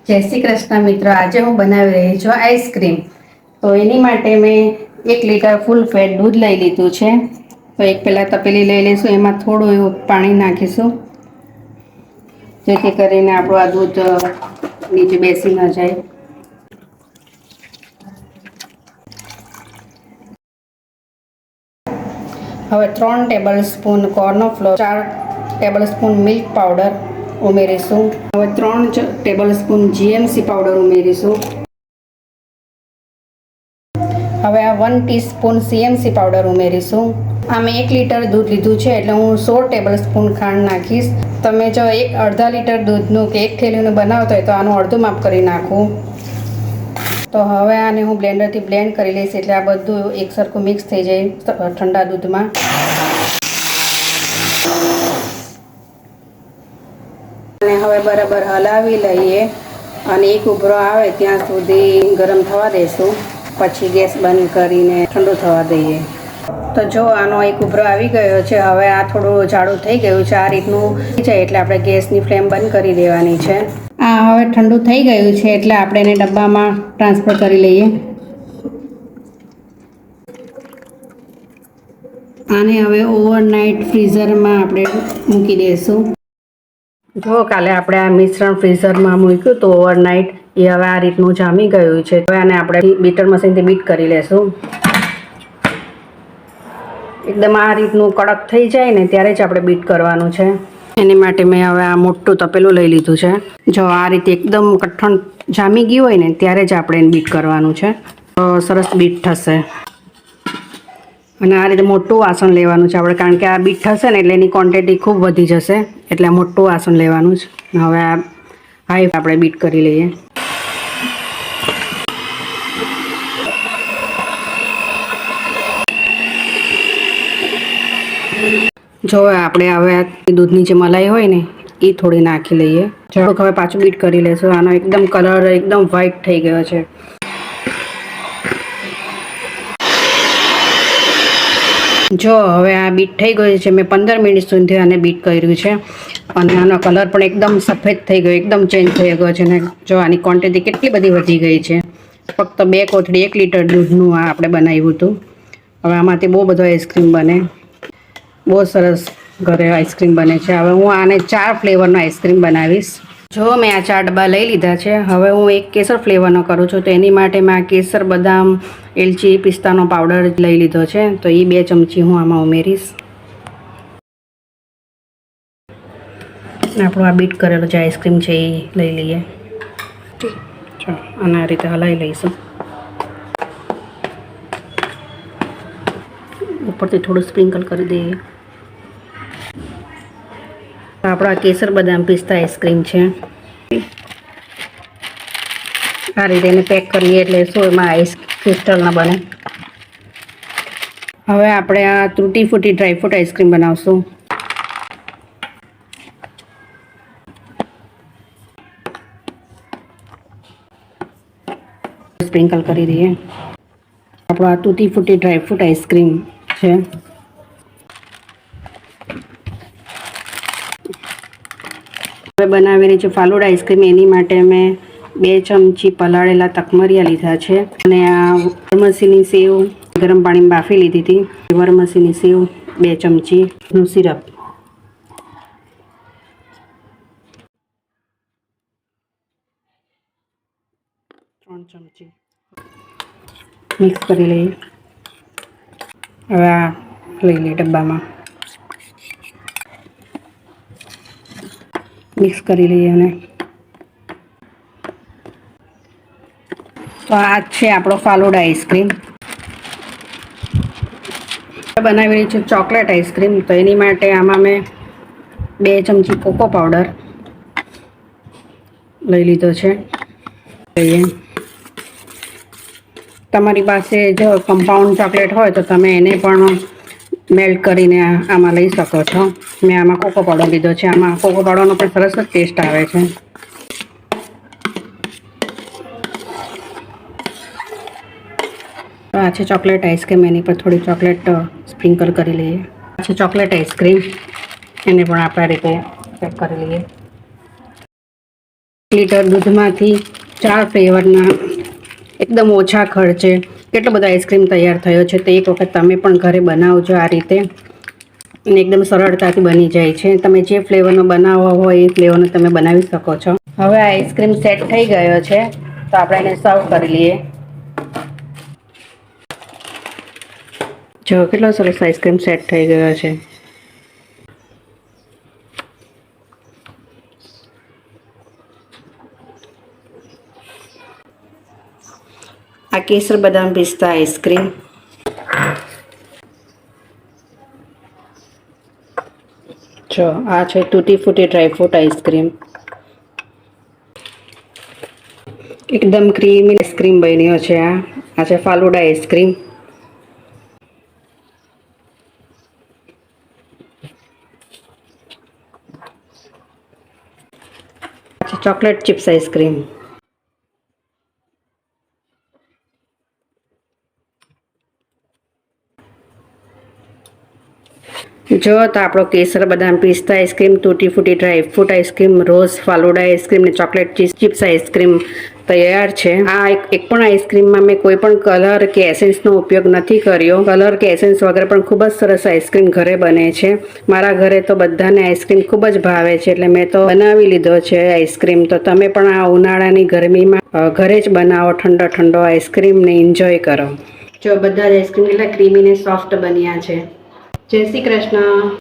જય શ્રી કૃષ્ણ મિત્રો, આજે હું બનાવી રહી છું આઈસ્ક્રીમ। તો એની માટે મેં 1 લીટર ફૂલ ફેટ દૂધ લઈ લીધું છે। તો એક પહેલાં તપેલી લઈ લઈશું, એમાં થોડું એવું પાણી નાખીશું જેથી કરીને આપણું આ દૂધ નીચે બેસી ન જાય। હવે 3 table spoon cornflour, 4 table spoon milk powder ઉમેરીશું। હવે 3 ટેબલ સ્પૂન જીએમસી પાવડર ઉમેરીશું। હવે આ 1 ટીસ્પૂન સીએમસી પાવડર ઉમેરીશું। આ મેં 1 લીટર દૂધ લીધું છે એટલે હું 16 ટેબલ સ્પૂન ખાંડ નાખીશ। તમે જો અડધા લીટર દૂધનું કે 1 થેલીનું બનાવતા હોય તો આનું અડધું માપ કરી નાખું। તો હવે આને હું બ્લેન્ડરથી બ્લેન્ડ કરી લઈશ એટલે આ બધું એકસરખું મિક્સ થઈ જાય ઠંડા દૂધમાં। અને હવે બરાબર હલાવી લઈએ અને એક ઉભરો આવે ત્યાં સુધી ગરમ થવા દઈશું, પછી ગેસ બંધ કરીને ઠંડુ થવા દઈએ। તો જો આનો એક ઉભરો આવી ગયો છે। હવે આ થોડું જાડું થઈ ગયું છે, આ રીતનું થઈ જાય એટલે આપણે ગેસની ફ્લેમ બંધ કરી દેવાની છે। આ હવે ઠંડુ થઈ ગયું છે એટલે આપણે એને ડબ્બામાં ટ્રાન્સફર કરી લઈએ। આને હવે ઓવરનાઇટ ફ્રીઝરમાં આપણે મૂકી દઈશું। જો કાલે આપણે આ મિશ્રણ ફ્રીઝરમાં મૂક્યું તો ઓવરનાઇટ એ હવે આ રીતનું જામી ગયું છે। હવે આને આપણે બીટર મશીનથી બીટ કરી લેશું। એકદમ આ રીતનું કડક થઈ જાય ને ત્યારે જ આપણે બીટ કરવાનું છે। એની માટે મેં હવે આ મોટું તપેલું લઈ લીધું છે। જો આ રીતે એકદમ કઠણ જામી ગયું હોય ને ત્યારે જ આપણે એને બીટ કરવાનું છે, તો સરસ બીટ થશે। અને આ રીતે મોટું વાસણ લેવાનું છે આપણે, કારણ કે આ બીટ થશે ને એટલે એની ક્વોન્ટિટી ખૂબ વધી જશે, એટલે મોટું વાસણ લેવાનું છે। હવે આ હાઈ આપણે બીટ કરી લઈએ। જો આપણે હવે દૂધની જે મલાઈ હોય ને એ થોડી નાખી લઈએ। થોડુંક હવે પાછું બીટ કરી લેશું। આનો એકદમ કલર એકદમ વ્હાઈટ થઈ ગયો છે। જો હવે આ બીટ થઈ ગયું છે, મેં 15 મિનિટ સુધી આને બીટ કર્યું છે અને આનો કલર પણ એકદમ સફેદ થઈ ગયો, એકદમ ચેન્જ થઈ ગયો છે। અને જો આની ક્વોન્ટિટી કેટલી બધી વધી ગઈ છે। ફક્ત 2 કોથળી 1 લીટર દૂધનું આ આપણે બનાવ્યું હતું। હવે આમાંથી બહુ બધો આઈસ્ક્રીમ બને, બહુ સરસ ઘરે આઈસ્ક્રીમ બને છે। હવે હું આને 4 ફ્લેવરનો આઈસ્ક્રીમ બનાવીશ। જો મેં આ 4 ડબ્બા લઈ લીધા છે। હવે હું એક કેસર ફ્લેવરનો કરું છું, તો એની માટે મેં આ કેસર, બદામ, એલચી, પિસ્તાનો પાવડર લઈ લીધો છે, તો એ 2 ચમચી હું આમાં ઉમેરીશ। આપણું આ બીટ કરેલો જે આઈસ્ક્રીમ છે એ લઈ લઈએ। અને આ રીતે હલાવી લઈશું। ઉપરથી થોડું સ્પ્રિંકલ કરી દઈએ। આપણા કેસર, બદામ, પિસ્તા આઈસ્ક્રીમ છે। આ રીતે એને પેક કરીએ એટલે શું એમાં આઈસ ક્રિસ્ટલ ના બને। હવે આપણે આ તૂટી ફૂટી ડ્રાયફ્રૂટ આઈસ્ક્રીમ બનાવશું। સ્પ્રિંકલ કરી દઈએ। આપણો આ તૂટી ફૂટી ડ્રાયફ્રૂટ આઈસ્ક્રીમ છે। હવે બનાવેલી છે ફાલુડા આઈસ્ક્રીમ, એની માટે મેં 2 ચમચી પલાળેલા તકમરિયા લીધા છે અને આ વરમસીની સેવ ગરમ પાણીમાં બાફી લીધી હતી, વરમસીની સેવ 2 ચમચીનું સિરપ, ચમચી મિક્સ કરી લઈએ। હવે આ લઈ લઈએ ડબ્બામાં, મિક્સ કરી લઈએ। અને તો આ છે આપણો ફાલુડા આઈસ્ક્રીમ। બનાવેલી છે ચોકલેટ આઈસ્ક્રીમ, તો એની માટે આમાં મેં 2 ચમચી કોકો પાવડર લઈ લીધો છે। તમારી પાસે જો કમ્પાઉન્ડ ચોકલેટ હોય તો તમે એને પણ મેલ્ટ કરીને આમાં લઈ શકો છો। મેં આમાં કોકો પાવડર લીધો છે, આમાં કોકો પાવડરનો પણ સરસ જ ટેસ્ટ આવે છે। તો આ છે ચોકલેટ આઈસ્ક્રીમ, એની પર થોડી ચોકલેટ સ્પ્રિંકલ કરી લઈએ। આ છે ચોકલેટ આઈસ્ક્રીમ, એને પણ આપણે રીતે પેક કરી લઈએ। લીટર દૂધમાંથી 4 ફ્લેવરના એકદમ ઓછા ખર્ચે કેટલો બધો આઈસ્ક્રીમ તૈયાર થયો છે. તે એક વખત તમે પણ ઘરે બનાવજો આ રીતે, અને એકદમ સરળતાથી બની જાય છે. તમે જે ફ્લેવરનો બનાવવો હોય એ ફ્લેવરનો તમે બનાવી શકો છો. હવે આ આઈસ્ક્રીમ સેટ થઈ ગયો છે, તો આપણે એને સર્વ કરી લઈએ. જો કેટલો સરસ આઈસ્ક્રીમ સેટ થઈ ગયો છે. આ કેસર બદામ પિસ્તા આઈસ્ક્રીમ. જો આ છે તૂટી ફૂટી ડ્રાયફ્રૂટ આઈસ્ક્રીમ. એકદમ ક્રીમી આઈસ્ક્રીમ બન્યો છે. આ છે ફાલુડા આઈસ્ક્રીમ. Chocolate chips ice cream. જો તો આપણો કેસર બદામ પિસ્તા આઈસ્ક્રીમ, તૂટી ફૂટી ડ્રાયફ્રૂટ આઈસ્ક્રીમ, રોઝ ફાલુડા આઈસ્ક્રીમ ને ચોકલેટ ચિપ્સ આઈસ્ક્રીમ તૈયાર છે. આ એક પણ આઈસ્ક્રીમમાં મેં કોઈ પણ કલર કે એસેન્સનો ઉપયોગ નથી કર્યો. કલર કે એસેન્સ વગર પણ ખૂબ જ સરસ આઈસ્ક્રીમ ઘરે બને છે. મારા ઘરે તો બધાને આઈસ્ક્રીમ ખૂબ જ ભાવે છે, એટલે મેં તો બનાવી લીધો છે આઈસ્ક્રીમ. તો તમે પણ આ ઉનાળાની ગરમીમાં ઘરે જ બનાવો ઠંડો ઠંડો આઈસ્ક્રીમને એન્જોય કરો. જો બધા જ આઈસ્ક્રીમ કેટલા ક્રીમી ને સોફ્ટ બન્યા છે. જય શ્રી કૃષ્ણ.